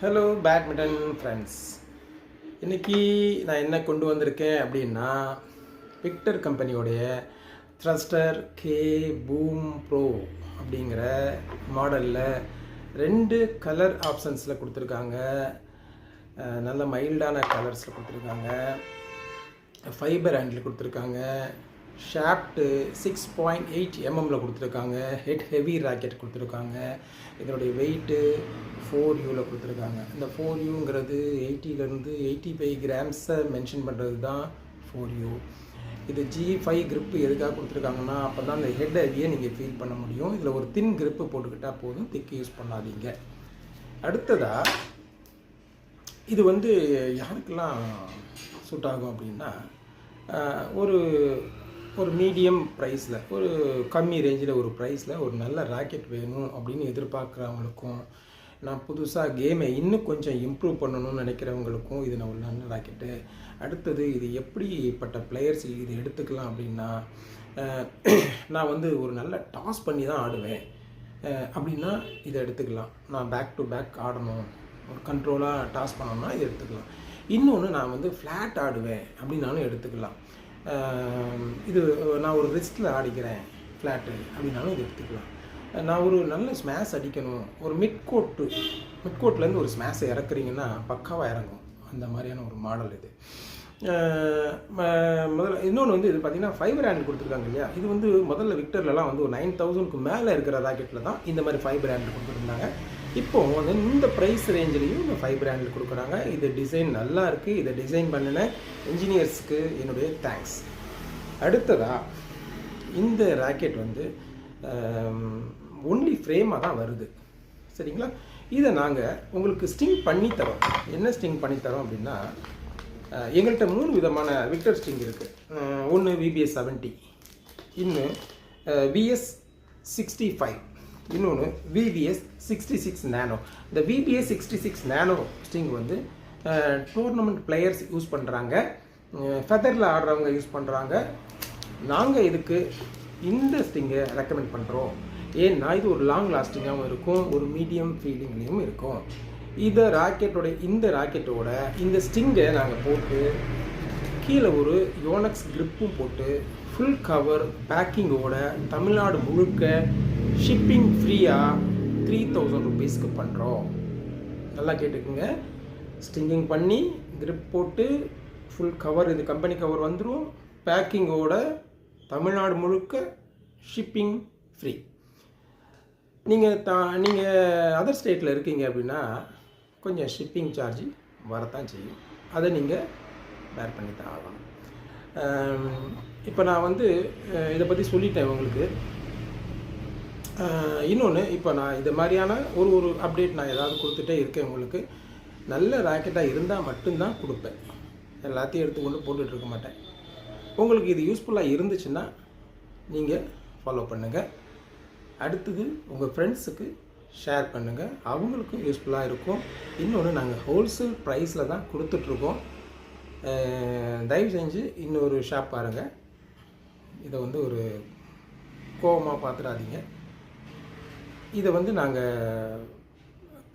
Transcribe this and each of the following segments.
Hello badminton friends. இன்றைக்கி நான் என்ன கொண்டு வந்திருக்கேன் அப்படின்னா, விக்டர் கம்பெனியோடைய த்ரஸ்டர் கே பூம் ப்ரோ அப்படிங்கிற மாடலில் 2 கலர் ஆப்ஷன்ஸில் கொடுத்துருக்காங்க. நல்ல மைல்டான கலர்ஸில் கொடுத்துருக்காங்க. ஃபைபர் ஹேண்டில் கொடுத்துருக்காங்க. ஷாஃப்ட்டு 6.8 mm கொடுத்துருக்காங்க. ஹெட் ஹெவி ராக்கெட் கொடுத்துருக்காங்க. இதனுடைய வெயிட்டு 4U கொடுத்துருக்காங்க. இந்த 4Uங்கிறது 80லேருந்து 85 கிராம்ஸை மென்ஷன் பண்ணுறது தான் 4U. இது G5 grip எதுக்காக கொடுத்துருக்காங்கன்னா, அப்போ தான் இந்த ஹெட் ஹெவியை நீங்கள் ஃபீல் பண்ண முடியும். இதில் ஒரு தின் grip போட்டுக்கிட்டால் போதும், திக்கு யூஸ் பண்ணாதீங்க. அடுத்ததாக இது யாருக்கெல்லாம் சூட் ஆகும் அப்படின்னா, ஒரு மீடியம் ப்ரைஸில், ஒரு கம்மி ரேஞ்சில் ஒரு ப்ரைஸில் ஒரு நல்ல ராக்கெட் வேணும் அப்படின்னு எதிர்பார்க்குறவங்களுக்கும், நான் புதுசாக கேமை இன்னும் கொஞ்சம் இம்ப்ரூவ் பண்ணணும்னு நினைக்கிறவங்களுக்கும் இது ஒரு நல்ல ராக்கெட்டு. அடுத்தது இது எப்படிப்பட்ட பிளேயர்ஸ் இது எடுத்துக்கலாம் அப்படின்னா, நான் ஒரு நல்ல டாஸ் பண்ணி தான் ஆடுவேன் அப்படின்னா இதை எடுத்துக்கலாம். நான் பேக் டு பேக் ஆடணும், ஒரு கண்ட்ரோலாக டாஸ் பண்ணோம்னா இதை எடுத்துக்கலாம். இன்னொன்று நான் ஃப்ளாட் ஆடுவேன் அப்படின்னாலும் எடுத்துக்கலாம். இது நான் ஒரு ரிஸ்கில் ஆடிக்கிறேன் ஃப்ளாட்டு அப்படின்னாலும் இது எடுத்துக்கலாம். நான் ஒரு நல்ல ஸ்மேஷ் அடிக்கணும், ஒரு மிட் கோட்லேருந்து ஒரு ஸ்மேஷை இறக்குறீங்கன்னா பக்காவாக இறங்கும். அந்த மாதிரியான ஒரு மாடல் இது. முதல்ல இன்னொன்று இது பார்த்திங்கன்னா ஃபைபர் ஹேண்ட் கொடுத்துருக்காங்க இல்லையா. இது முதல்ல விக்டர்லலாம் ஒரு 9000க்கு மேலே இருக்கிற ராக்கெட்டில் தான் இந்த மாதிரி ஃபைபர் ஹேண்ட் கொடுத்துருந்தாங்க. இப்போது இந்த ப்ரைஸ் ரேஞ்சிலையும் இந்த ஃபைபர் ஹேண்டில் கொடுக்குறாங்க. இது டிசைன் நல்லா இருக்குது. இதை டிசைன் பண்ணின இன்ஜினியர்ஸ்க்கு என்னுடைய தேங்க்ஸ். அடுத்ததாக இந்த ராக்கெட் ஒன்லி ஃப்ரேமாக தான் வருது, சரிங்களா. இதை நாங்கள் உங்களுக்கு ஸ்டிங் பண்ணித்தரோம். என்ன ஸ்டிங் பண்ணித்தரோம் அப்படின்னா, எங்கள்கிட்ட 3 விதமான விக்டர் ஸ்டிங் இருக்குது. ஒன்று VBS 70, இன்னும் VS 65, இன்னொன்று VBS 66 நானோ. இந்த VBS 66 நானோ ஸ்டிங் டோர்னமெண்ட் பிளேயர்ஸ் யூஸ் பண்ணுறாங்க, ஃபெதரில் ஆடுறவங்க யூஸ் பண்ணுறாங்க. நாங்கள் இதுக்கு இந்த ஸ்டிங்கை ரெக்கமெண்ட் பண்ணுறோம். ஏன்னா இது ஒரு லாங் லாஸ்டிங்காகவும் இருக்கும், ஒரு மீடியம் ஃபீலிங்லேயும் இருக்கும். இந்த ராக்கெட்டோட இந்த ஸ்டிங்கை நாங்கள் போட்டு கீழே ஒரு யோனக்ஸ் கிரிப்பும் போட்டு ஃபுல் கவர் பேக்கிங்கோட தமிழ்நாடு முழுக்க ஷிப்பிங் ஃப்ரீயாக 3000 rupeesக்கு பண்ணுறோம். நல்லா கேட்டுக்குங்க. ஸ்டிங்கிங் பண்ணி கிரிப் போட்டு ஃபுல் கவர், இது கம்பெனி கவர் வந்துடும். பேக்கிங்கோட தமிழ்நாடு முழுக்க ஷிப்பிங் ஃப்ரீ. நீங்கள் அதர் ஸ்டேட்டில் இருக்கீங்க அப்படின்னா கொஞ்சம் ஷிப்பிங் சார்ஜ் வரத்தான் செய்யும். அதை நீங்கள் பேர் பண்ணி தான் ஆகணும். இப்போ நான் இதை பற்றி சொல்லிட்டேன் உங்களுக்கு. இன்னொன்று, இப்போ நான் இது மாதிரியான ஒரு அப்டேட் நான் ஏதாவது கொடுத்துட்டே இருக்கேன் உங்களுக்கு. நல்ல ராக்கெட்டாக இருந்தால் மட்டும்தான் கொடுப்பேன். எல்லாத்தையும் எடுத்துக்கொண்டு போட்டுட்ருக்க மாட்டேன். உங்களுக்கு இது யூஸ்ஃபுல்லாக இருந்துச்சுன்னா நீங்கள் ஃபாலோ பண்ணுங்கள். அடுத்தது உங்கள் ஃப்ரெண்ட்ஸுக்கு ஷேர் பண்ணுங்கள், அவங்களுக்கும் யூஸ்ஃபுல்லாக இருக்கும். இன்னொன்று, நாங்கள் ஹோல்சேல் ப்ரைஸில் தான் கொடுத்துட்ருக்கோம். தயவு செஞ்சு இன்னொரு ஷாப் பாருங்கள். இதை ஒரு கோபமாக பார்த்துடாதீங்க. இதை நாங்கள்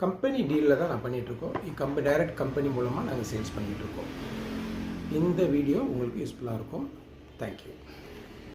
கம்பெனி டீலில் தான் நான் பண்ணிகிட்ருக்கோம். டைரக்ட் கம்பெனி மூலமாக நாங்கள் சேல்ஸ் பண்ணிகிட்ருக்கோம். இந்த வீடியோ உங்களுக்கு யூஸ்ஃபுல்லாக இருக்கும். தேங்க்யூ.